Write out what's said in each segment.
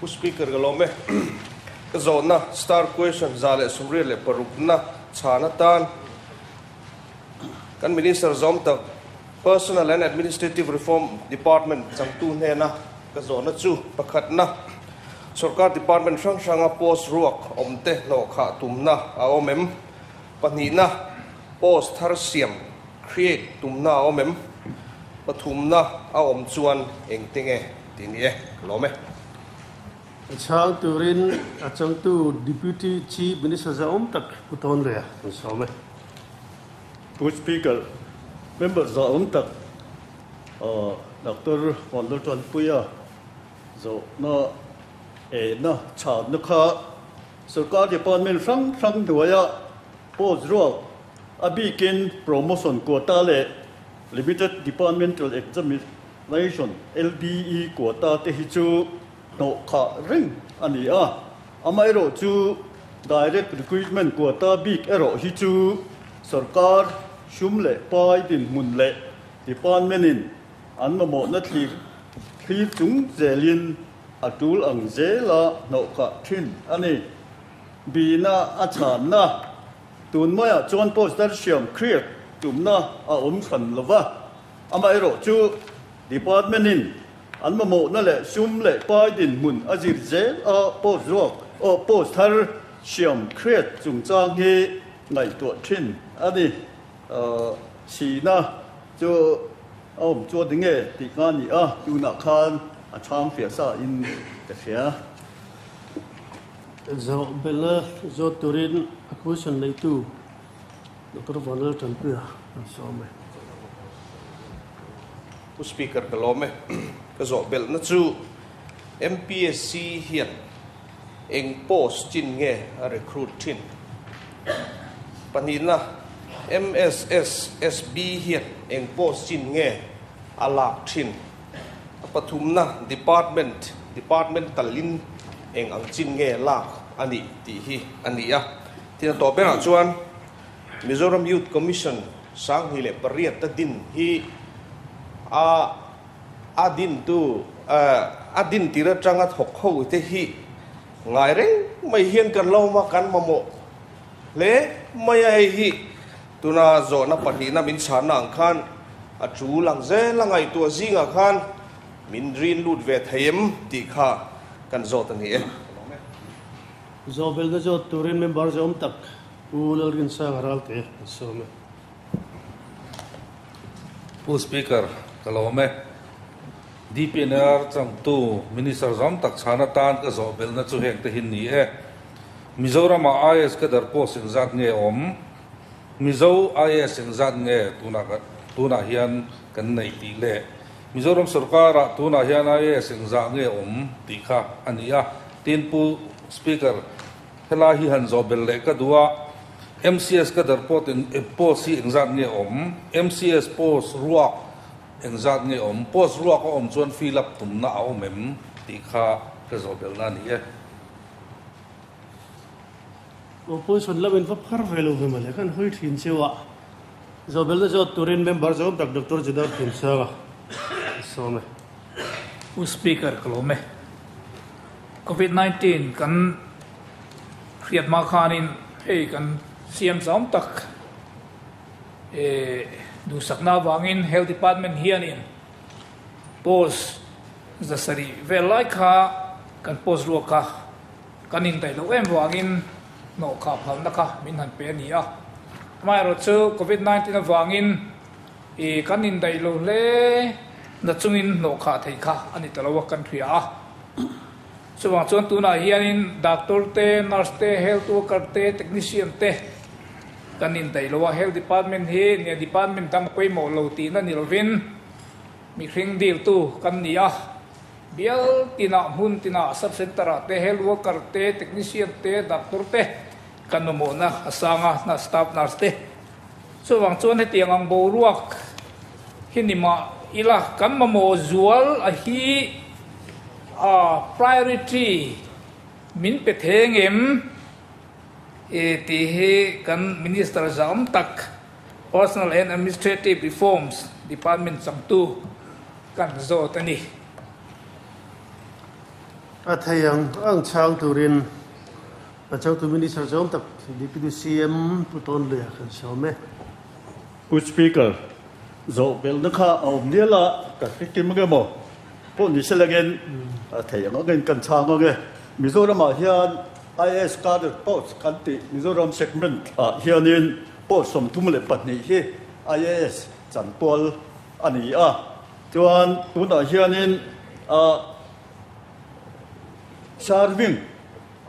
speaker galome zona star question zale sumri le parukna chana tan kan minister zom tak personal and administrative reform department changtu hena ka zona chu pakhatna sarkar department sanga post ruak omte no kha tumna aomem panina post thar siam create tumna aomem pathumna aom chuan engtinge tinie lome Chang Turin Achang tu Deputy Chief Minister Zaom tak puton rea some. Good Speaker, members Zaom tak Dr. Wonderton Puya zo na na cha na kha Sarkar Department sang duaya post ro abikin promotion quota le limited departmental examination LDE quota te hichu no kha ring ani amai ro chu direct recruitment quota big ero hi chu sarkar shumle pai din munle department in anmo na thli chung zelin atul ang zela no kha thin ani bina achan na tun moya chon poster siam create tumna a khan lova amai ro chu department in anmo na le sum le pai din mun azir zel a post rock o post har siam create chung chang hi ngai to thin ani si na cho om cho dinge ti ka ni tu na khan a chang fia sa in the fair Zo bela zo Turin acquisition lei tu Dr. Wonderton Puya some. speaker galome kazo bel na chu MPSC hian eng post chin nge a recruit thin panina MSS SB hian eng post chin nge alak thin pathumna department talin eng ang chin nge lak ani ti hi ani tina to pe na chuan Mizoram Youth Commission sang hi le pariat ta din hi adin tu adin tira changa thok kho te hi ngai reng mai hian kan lo ma kan mamo le mai ai hi tuna zo na pani na min chana ang khan a chu lang ze langai tu zinga khan min rin lut ve thayem ti kha kan zo tan hi Zo bel zo Turin member Zaom tak ulal gin sa haral te some. Speaker kalome DPNR chang tu minister zam tak chana tan ka zo bel na chu heng te hin ni Mizoram IS ka dar post in zat nge om Mizo IS in zat nge tuna hian kan nei ti le Mizoram sarkar tuna hian IS in zat nge om ti kha ania tin pu speaker hela hi han zo bel le ka duwa MCS ka dar post in zat nge om MCS post ruak eng zat nge om post ruak om chuan fill up tum na omem ti kha ka zo bel na ni Opposition lamin fa phar velo he male kan hoi thin chewa zo bel zo Turin member Zaom tak Dr. Jidar Thin sa some. Speaker kalome COVID-19 kan kriat ma khanin kan CM Zaom tak du sakna wangin health department hianin post zasari velai kha kan post ro ka kanin tai lo em wangin no kha phal na kha min han pe ni mai ro chu COVID-19 wangin kanin dai lo le na chungin no kha thei kha ani talowa kan thia chuwang chuan tuna hianin doctor te nurse te health worker te technician te kanin dai lo health department hi ne department tam koi mo lo ti na nilvin mi khring dil tu kan nia bial tina hun tina sub center te health worker te technician te doctor te kan mo na asanga na staff nurse te chuwang chuan he tiang ang bo ruak hinima ila kan mo zual a hi priority min pe thengem ti he kan minister Zaom tak personal and administrative reforms department sang tu kan zo tani thầy ang chang turin chang tu minister jom tak deputy CM puton le kan shome Good speaker. Zo bel na kha om nia la ka kim ma ge mo. Po ni se lagen thei ang gen kan chang ge. Mizoram a hian IS card post kan ti Mizoram segment hian in po som thum le pat ni hi IS chan pol ani a. Chuan tu na hian in serving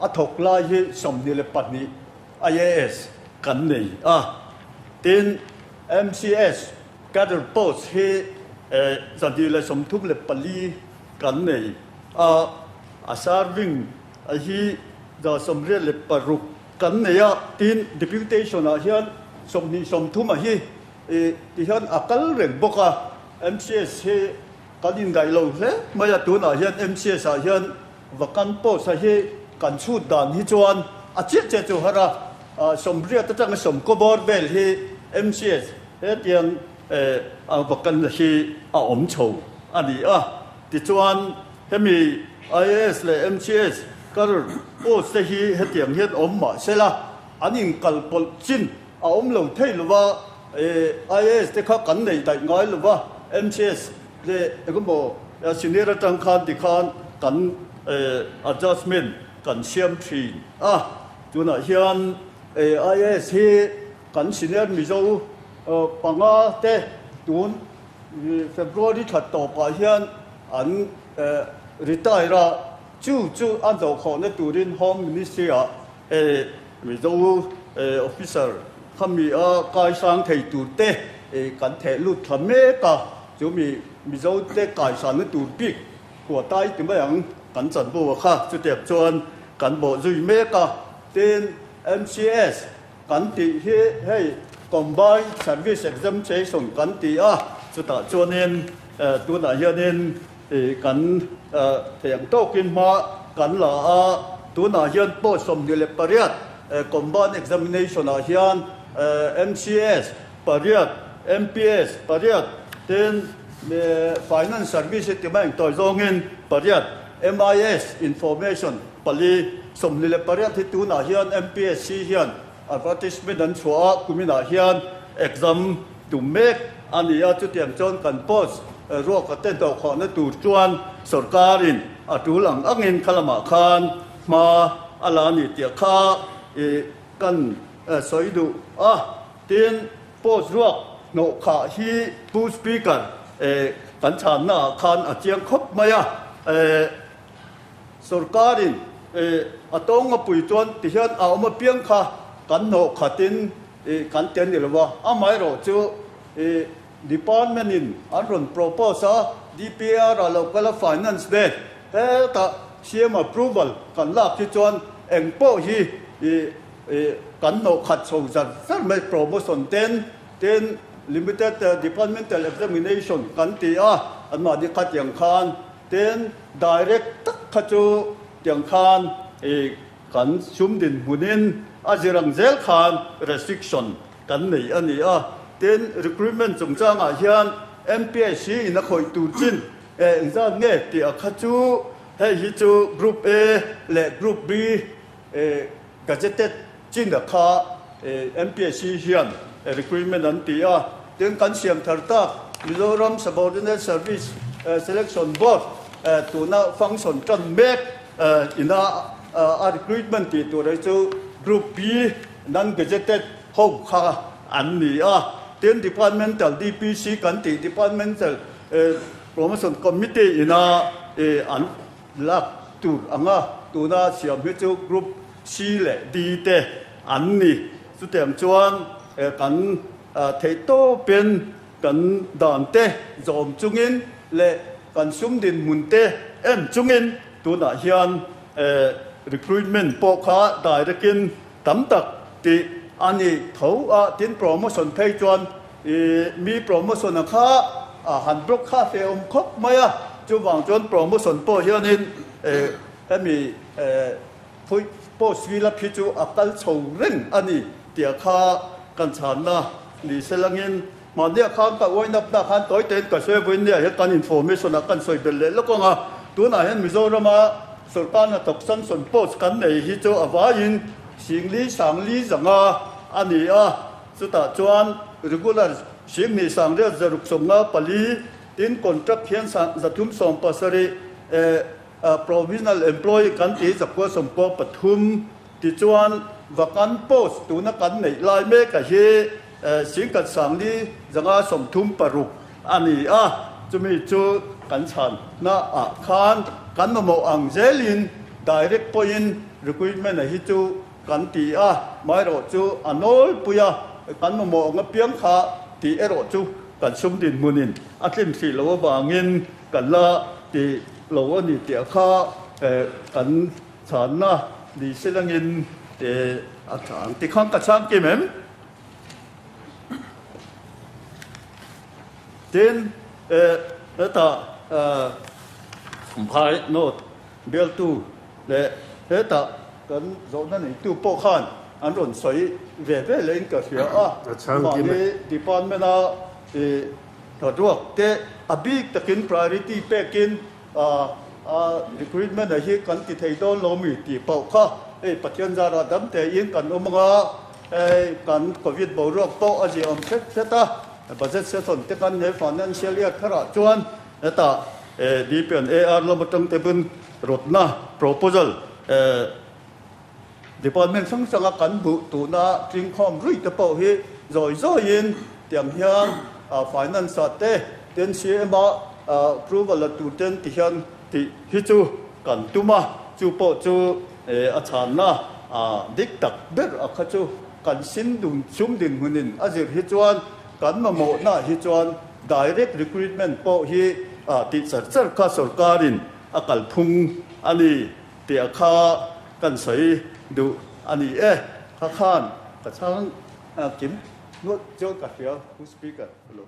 a thok lai hi som ni le pat ni IS kan nei tin MCS gather post he zadi le som thum le pali kan nei serving hi da som re le paruk kan nei tin deputation hian som ni som thum hi ti hian akal reng boka MCS he kalin dai lo le maya tu na hian MCS hian vakan post hi kan chu dan hi chuan che chu hara som ria ta tang som ko bor bel hi MCS he tiang vakan hi om chho ani ti chuan hemi IS le MCS kar post hi he tiang hian om ma sela anin kal pol chin om lo thei lova IS te kha kan nei dai ngai lova MCS le egombo senior tang khan ti khan kan adjustment kan siam thi tuna hian IS hi kan senior mizo panga te tun February that to pa hian an retire chu an do kho ne turin home ministry mizo officer khami kai sang thei tu te kan the lut thame ka chu mizo te kai san ne tu pi của tai ti ba yang kan chan bo kha chu te chuan kan bo zui me ka tin MCS kan ti hey combined service exemption kan ti chu ta chuanin tu na hianin kan theng tokin ma kan la tu na hian po som ni le pariat combined examination hian MCS pariat MPS pariat tin finance service ti bang toy zongin pariat MIS information pali som ni le pariat hi tu na hian MPSC hian advertisement an chua kumina hian exam to make ania chu tiang chon kan post ro ka ten to kho na tur chuan sarkarin atulang angin khalama khan ma alani tia kha kan soidu tin post ro no kha hi pu speaker kan chan na khan achiang khop maya sarkarin atong apui chuan ti hian oma piang kha kan no khatin kan ten ni lawa amai ro chu department in aron proposal DPR local finance de ta CM approval kan la ki chuan engpo hi kan no khat so zar mai promotion ten limited departmental examination kan ti an ma di khat yang khan ten direct tak khachu yang khan kan sum din hunin azirang zel khan restriction kan nei ani ten recruitment chungchang hian MPSC in a khoi tu chin engza nge ti khachu he hi chu group A le group B gazetted chin da kha MPSC hian recruitment an ti ten kan siam tharta Mizoram Subordinate Service Selection Board to na function kan make in a recruitment ti to chu group B non gazetted ho kha an ni ten departmental DPC kan ti departmental promotion committee ina an lak tur anga tuna siam hi chu group C le D te an ni chu tem chuan kan thei to pen kan dan te zom chungin le kan sum din mun te em chungin tuna hian recruitment po kha directin tam tak ti ani tho tin promotion phei chuan mi promotion kha han brok kha fe khop maya chu wang chuan promotion po hianin mi phui po swila phi chu akal chho reng ani tia kha kan chan na ni selangin mania khan ka oinap na khan toy ten ka se buin ne he kan information kan soi bel le lo ko nga tu na hen Mizoram सरकार तक सन सन पोस्ट कर नहीं ही जो अवाइन सिंगली सांगली जंगा अनिया सुता चुआन regular singly सांगले जरुक सोंगा पली तीन कॉन्ट्रैक्ट हियन जथुम सोम पसरे provisional employee kan ti zakwa sompo pathum ti chuan vakan post tuna kan nei lai me ka hi singkat sangli zanga somthum paruk ani a chumi chu kan chan na a khan kan mo ang zelin direct point recruitment hi chu kan ti a mai ro chu anol puya kan mo nga piang kha ti ero chu kan sum din munin atlim si lo bangin kan la ti lo ni ti kha kan chan na li selangin te a chang ti khang ka chang ke mem tin ta phai not bel tu le ta kan zo na ni tu po khan an ron soi ve ve lên ka fia a ma le department a thọ ruột te abik takin priority pekin recruitment hi kan ti thei don lo mi ti pau kha pathian zara dam te in kan omanga kan covid bo rok po aji om ta budget se thon te kan ne financial year khara chuan ta dpn ar lo matang te bun rotna proposal department sang sanga kan bu tu na tring khom rui te po hi zoi in tiang hiang finance te ten cma approval tu ten ti hian ti hi chu kan tuma chu po chu a chan na dik tak ber a kha chu kan sin dum chum din hunin azir hi chuan kan ma mo na hi chuan direct recruitment po hi ti char kha sarkarin akal phung ani ti a kha kan sai du ani kha khan ka chang kim nuốt cho cả phía speaker hello